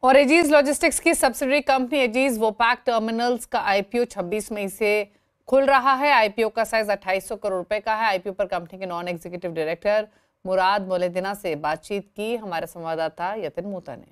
और aegis logistics की subsidiary company aegis वोपैक terminals का आईपीओ 26 मई से खुल रहा है। आईपीओ का साइज 2800 करोड़ रुपए का है। आईपीओ पर कंपनी के नॉन एग्जीक्यूटिव डायरेक्टर मुराद मोलेदिना से बातचीत की हमारे संवाददाता यतिन मोता ने।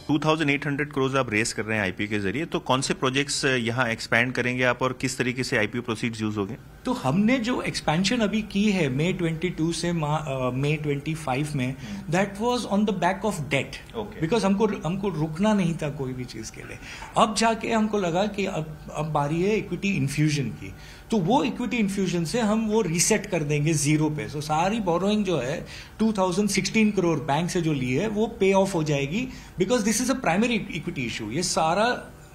2800 करोड़ आप रेस कर रहे हैं आईपीओ के जरिए, तो कौन से प्रोजेक्ट्स यहाँ एक्सपैंड करेंगे आप और किस तरीके से आईपीओ प्रोसीड्स यूज होंगे? तो हमने जो एक्सपेंशन अभी की है मई 22 से मई 25 में, that was on the back of date, because हमको रुकना नहीं था कोई भी चीज के लिए। अब जाके हमको लगा कि अब बारी है इक्विटी इन्फ्यूजन की, तो वो इक्विटी इन्फ्यूजन से हम वो रीसेट कर देंगे जीरो पे। सो सारी बोरोइंग जो है 2016 करोड़ बैंक से जो ली है वो पे ऑफ हो जाएगी, because this is a primary equity issue. ये सारा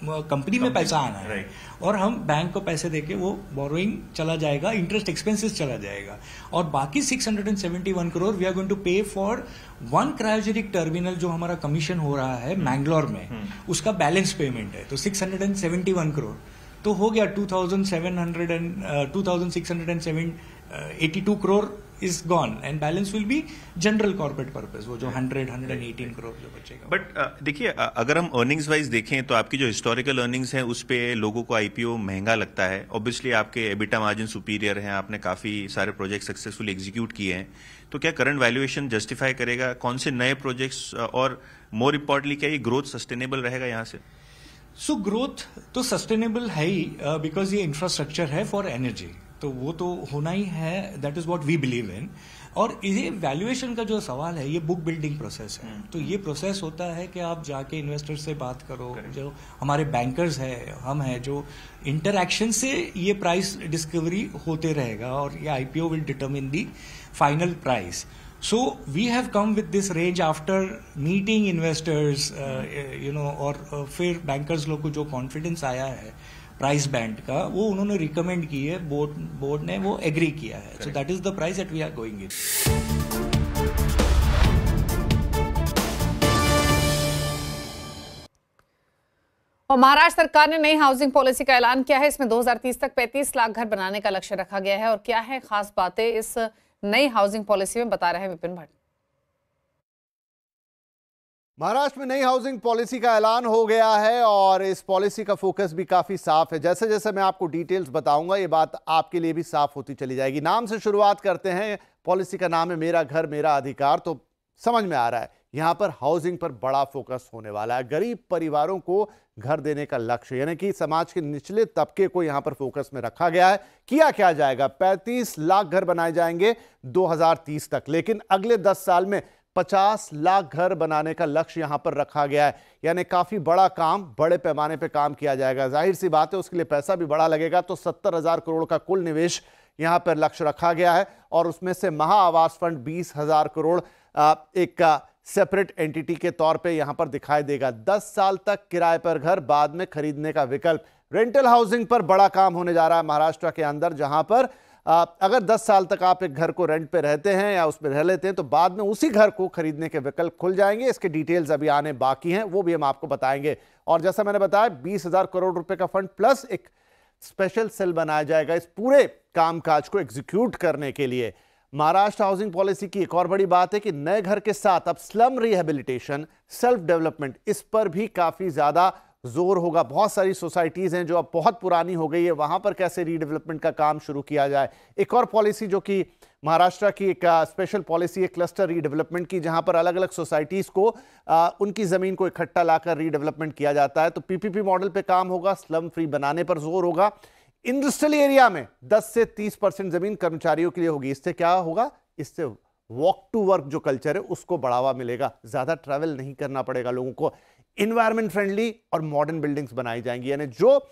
कंपनी में पैसा आना है और हम बैंक को पैसे देके वो बोरोइंग चला जाएगा, इंटरेस्ट एक्सपेंसेस चला जाएगा, और बाकी 671 crore we are going to pay for one cryogenic terminal जो हमारा कमीशन हो रहा है मैंगलोर में, उसका बैलेंस पेमेंट है। तो 671 करोड़ तो हो गया 2682 crore is gone and balance will be general corporate purpose, वो जो 118 करोड़ जो बचेगा। बट देखिए, अगर हम अर्निंग्स वाइज देखें तो आपकी जो हिस्टोरिकल अर्निंग्स हैं उस पे लोगों को आईपीओ महंगा लगता है। ऑब्वियसली आपके एबिटा मार्जिन सुपीरियर हैं, आपने काफी सारे प्रोजेक्ट सक्सेसफुली एग्जीक्यूट किए हैं, तो क्या करंट वैल्यूएशन जस्टिफाई करेगा? कौन से नए प्रोजेक्ट्स और मोर इम्पोर्टेंटली क्या ये ग्रोथ सस्टेनेबल रहेगा यहाँ से? सो ग्रोथ तो सस्टेनेबल है ही, बिकॉज ये इंफ्रास्ट्रक्चर है फॉर एनर्जी, तो वो तो होना ही है। That is what we believe in. और ये वैल्यूएशन का जो सवाल है, ये बुक बिल्डिंग प्रोसेस है। तो ये प्रोसेस होता है कि आप जाके इन्वेस्टर से बात करो, जो हमारे बैंकर्स है, हम हैं, जो इंटरैक्शन से ये प्राइस डिस्कवरी होते रहेगा और ये IPO will determine the final price. So we have come with this range after meeting investors, और फिर बैंकर्स लोग को जो कॉन्फिडेंस आया है प्राइस बैंड का, वो उन्होंने रिकमेंड की है, बोर्ड ने वो एग्री किया है। So that is the price that we are going in. और महाराष्ट्र सरकार ने नई हाउसिंग पॉलिसी का ऐलान किया है। इसमें 2030 तक 35 लाख घर बनाने का लक्ष्य रखा गया है। और क्या है खास बातें इस नई हाउसिंग पॉलिसी में, बता रहे हैं विपिन भट्ट। महाराष्ट्र में नई हाउसिंग पॉलिसी का ऐलान हो गया है और इस पॉलिसी का फोकस भी काफी साफ है। जैसे जैसे मैं आपको डिटेल्स बताऊंगा ये बात आपके लिए भी साफ होती चली जाएगी। नाम से शुरुआत करते हैं। पॉलिसी का नाम है मेरा घर मेरा अधिकार, तो समझ में आ रहा है यहां पर हाउसिंग पर बड़ा फोकस होने वाला है। गरीब परिवारों को घर देने का लक्ष्य, यानी कि समाज के निचले तबके को यहां पर फोकस में रखा गया है। किया क्या जाएगा? 35 लाख घर बनाए जाएंगे 2030 तक, लेकिन अगले 10 साल में 50 लाख घर बनाने का लक्ष्य यहां पर रखा गया है। यानी काफी बड़ा काम, बड़े पैमाने पर काम किया जाएगा। जाहिर सी बात है उसके लिए पैसा भी बड़ा लगेगा। तो 70,000 करोड़ का कुल निवेश यहां पर लक्ष्य रखा गया है और उसमें से महा आवास फंड 20,000 करोड़ एक सेपरेट एंटिटी के तौर पे यहां पर दिखाई देगा। 10 साल तक किराए पर घर, बाद में खरीदने का विकल्प। रेंटल हाउसिंग पर बड़ा काम होने जा रहा है महाराष्ट्र के अंदर, जहां पर अगर 10 साल तक आप एक घर को रेंट पे रहते हैं या उसमें रह लेते हैं तो बाद में उसी घर को खरीदने के विकल्प खुल जाएंगे। इसके डिटेल्स अभी आने बाकी हैं, वो भी हम आपको बताएंगे। और जैसा मैंने बताया 20,000 करोड़ रुपए का फंड प्लस एक स्पेशल सेल बनाया जाएगा इस पूरे कामकाज को एग्जीक्यूट करने के लिए। महाराष्ट्र हाउसिंग पॉलिसी की एक और बड़ी बात है कि नए घर के साथ अब स्लम रिहेबिलिटेशन, सेल्फ डेवलपमेंट, इस पर भी काफी ज्यादा जोर होगा। बहुत सारी सोसाइटीज हैं जो अब बहुत पुरानी हो गई है, वहां पर कैसे रीडेवलपमेंट का काम शुरू किया जाए। एक और पॉलिसी जो कि महाराष्ट्र की एक स्पेशल पॉलिसी है क्लस्टर रीडेवलपमेंट की, जहां पर अलग अलग सोसाइटीज को उनकी जमीन को इकट्ठा लाकर रीडेवलपमेंट किया जाता है। तो पीपीपी मॉडल पे काम होगा, स्लम फ्री बनाने पर जोर होगा। इंडस्ट्रियल एरिया में 10 से 30% जमीन कर्मचारियों के लिए होगी। इससे क्या होगा? इससे वॉक टू वर्क जो कल्चर है उसको बढ़ावा मिलेगा, ज्यादा ट्रैवल नहीं करना पड़ेगा लोगों को। इन्वायरमेंट फ्रेंडली और मॉडर्न बिल्डिंग्स बनाई जाएंगी, यानी जो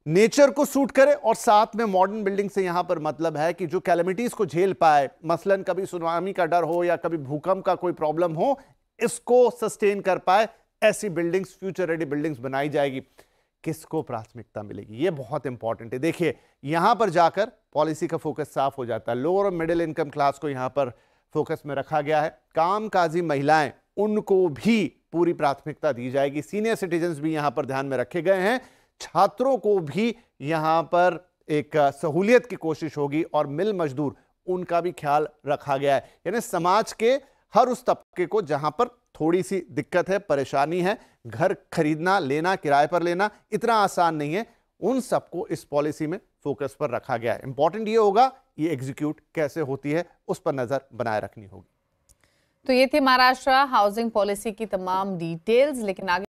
नेचर को सूट करे। और साथ में मॉडर्न बिल्डिंग से यहां पर मतलब है कि जो कैलेमिटीज को झेल पाए, मसलन कभी सुनामी का डर हो या कभी भूकंप का कोई प्रॉब्लम हो, इसको सस्टेन कर पाए, ऐसी बिल्डिंग्स, फ्यूचर रेडी बिल्डिंग्स बनाई जाएगी। किसको प्राथमिकता मिलेगी, ये बहुत इंपॉर्टेंट है। देखिए यहां पर जाकर पॉलिसी का फोकस साफ हो जाता है। लोअर और मिडिल इनकम क्लास को यहां पर फोकस में रखा गया है। कामकाजी महिलाएं, उनको भी पूरी प्राथमिकता दी जाएगी। सीनियर सिटीजन्स भी यहां पर ध्यान में रखे गए हैं। छात्रों को भी यहां पर एक सहूलियत की कोशिश होगी और मिल मजदूर, उनका भी ख्याल रखा गया है। यानी समाज के हर उस तबके को जहां पर थोड़ी सी दिक्कत है, परेशानी है, घर खरीदना, लेना, किराए पर लेना इतना आसान नहीं है, उन सबको इस पॉलिसी में फोकस पर रखा गया है। इंपॉर्टेंट ये होगा ये एग्जीक्यूट कैसे होती है, उस पर नजर बनाए रखनी होगी। तो ये थी महाराष्ट्र हाउसिंग पॉलिसी की तमाम डिटेल्स, लेकिन आगे